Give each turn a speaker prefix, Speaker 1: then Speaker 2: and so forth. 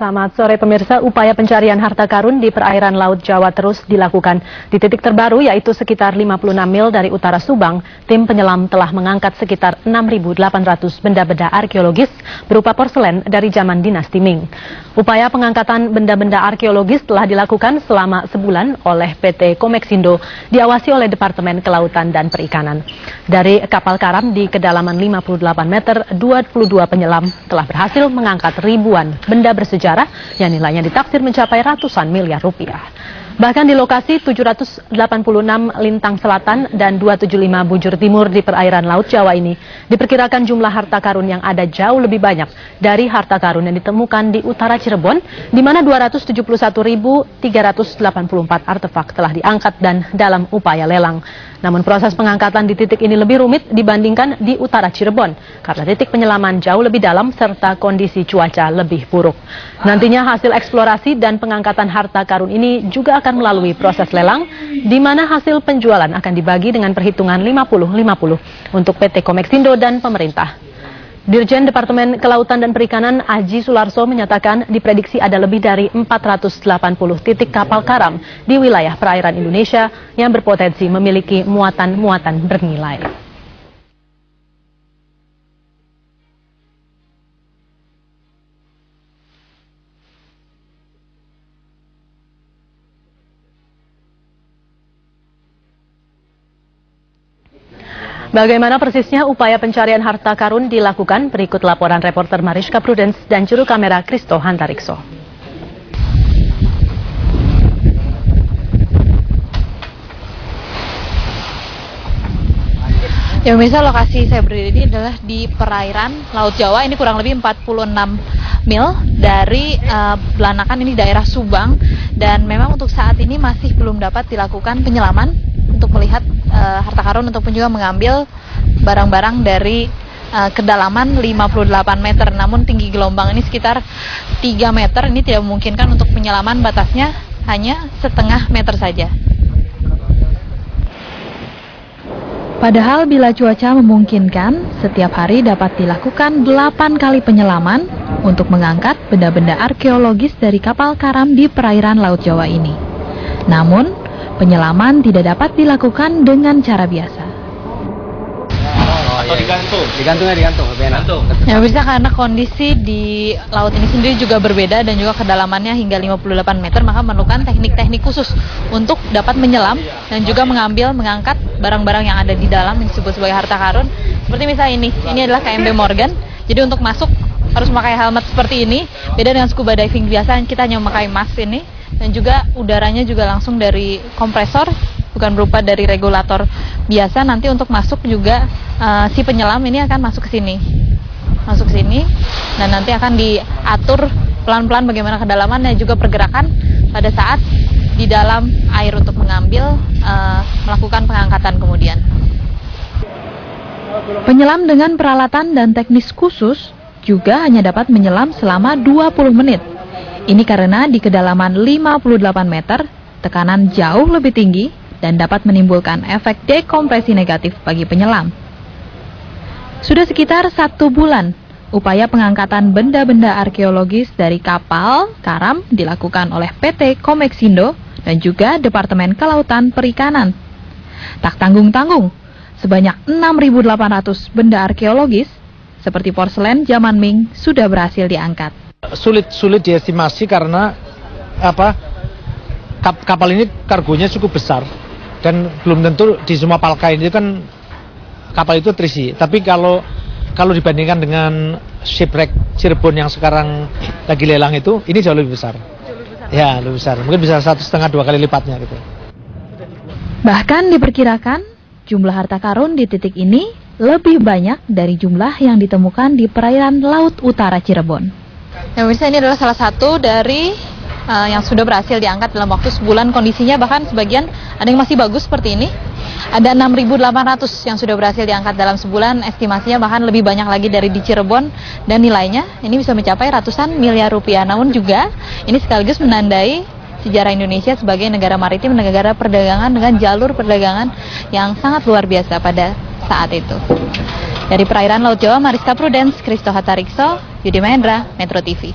Speaker 1: Selamat sore pemirsa, upaya pencarian harta karun di perairan Laut Jawa terus dilakukan. Di titik terbaru yaitu sekitar 56 mil dari utara Subang, tim penyelam telah mengangkat sekitar 6.800 benda-benda arkeologis berupa porselen dari zaman dinasti Ming. Upaya pengangkatan benda-benda arkeologis telah dilakukan selama sebulan oleh PT Komeksindo, diawasi oleh Departemen Kelautan dan Perikanan. Dari kapal karam di kedalaman 58 meter, 22 penyelam telah berhasil mengangkat ribuan benda bersejarah yang nilainya ditaksir mencapai ratusan miliar rupiah. Bahkan di lokasi 786 lintang selatan dan 275 bujur timur di perairan Laut Jawa ini, diperkirakan jumlah harta karun yang ada jauh lebih banyak dari harta karun yang ditemukan di utara Cirebon, di mana 271.384 artefak telah diangkat dan dalam upaya lelang. Namun proses pengangkatan di titik ini lebih rumit dibandingkan di utara Cirebon, karena titik penyelaman jauh lebih dalam serta kondisi cuaca lebih buruk. Nantinya hasil eksplorasi dan pengangkatan harta karun ini juga akan melalui proses lelang, di mana hasil penjualan akan dibagi dengan perhitungan 50-50 untuk PT Komeksindo dan pemerintah. Dirjen Departemen Kelautan dan Perikanan Aji Sularso menyatakan diprediksi ada lebih dari 480 titik kapal karam di wilayah perairan Indonesia yang berpotensi memiliki muatan-muatan bernilai. Bagaimana persisnya upaya pencarian harta karun dilakukan? Berikut laporan reporter Mariska Prudence dan juru kamera Kristo Hantarikso.
Speaker 2: Ya pemirsa, lokasi saya berdiri ini adalah di perairan Laut Jawa. Ini kurang lebih 46 mil dari Belanakan, ini daerah Subang. Dan memang untuk saat ini masih belum dapat dilakukan penyelaman untuk melihat harta karun ataupun juga mengambil barang-barang dari kedalaman 58 meter. Namun tinggi gelombang ini sekitar 3 meter. Ini tidak memungkinkan untuk penyelaman, batasnya hanya setengah meter saja. Padahal bila cuaca memungkinkan, setiap hari dapat dilakukan 8 kali penyelaman untuk mengangkat benda-benda arkeologis dari kapal karam di perairan Laut Jawa ini. Namun, penyelaman tidak dapat dilakukan dengan cara biasa.
Speaker 3: Atau digantung? Digantung.
Speaker 2: Ya bisa, karena kondisi di laut ini sendiri juga berbeda dan juga kedalamannya hingga 58 meter, maka memerlukan teknik-teknik khusus untuk dapat menyelam dan juga mengangkat barang-barang yang ada di dalam yang disebut sebagai harta karun. Seperti misalnya ini adalah KMP Morgan. Jadi untuk masuk harus memakai helmet seperti ini, beda dengan scuba diving biasa kita hanya memakai mask ini. Dan juga udaranya juga langsung dari kompresor, bukan berupa dari regulator biasa. Nanti untuk masuk juga si penyelam ini akan masuk ke sini, dan nanti akan diatur pelan-pelan bagaimana kedalaman dan juga pergerakan pada saat di dalam air untuk mengambil, melakukan pengangkatan kemudian. Penyelam dengan peralatan dan teknis khusus juga hanya dapat menyelam selama 20 menit. Ini karena di kedalaman 58 meter, tekanan jauh lebih tinggi dan dapat menimbulkan efek dekompresi negatif bagi penyelam. Sudah sekitar 1 bulan, upaya pengangkatan benda-benda arkeologis dari kapal karam dilakukan oleh PT Komeksindo dan juga Departemen Kelautan Perikanan. Tak tanggung-tanggung, sebanyak 6.800 benda arkeologis seperti porselen zaman Ming sudah berhasil diangkat.
Speaker 3: Sulit diestimasi karena kapal ini kargonya cukup besar dan belum tentu di semua palkai ini kan kapal itu terisi. Tapi kalau dibandingkan dengan shipwreck Cirebon yang sekarang lagi lelang itu, ini jauh lebih besar. Ya, lebih besar. Mungkin bisa 1,5-2 kali lipatnya gitu.
Speaker 2: Bahkan diperkirakan jumlah harta karun di titik ini lebih banyak dari jumlah yang ditemukan di perairan Laut Utara Cirebon. Yang bisa ini adalah salah satu dari yang sudah berhasil diangkat dalam waktu sebulan. Kondisinya bahkan sebagian ada yang masih bagus seperti ini. Ada 6.800 yang sudah berhasil diangkat dalam sebulan. Estimasinya bahkan lebih banyak lagi dari di Cirebon, dan nilainya ini bisa mencapai ratusan miliar rupiah. Namun juga ini sekaligus menandai sejarah Indonesia sebagai negara maritim, negara perdagangan dengan jalur perdagangan yang sangat luar biasa pada saat itu. Dari perairan Laut Jawa, Mariska Prudence, Kristo Hantarikso, Yudi Mahendra, Metro TV.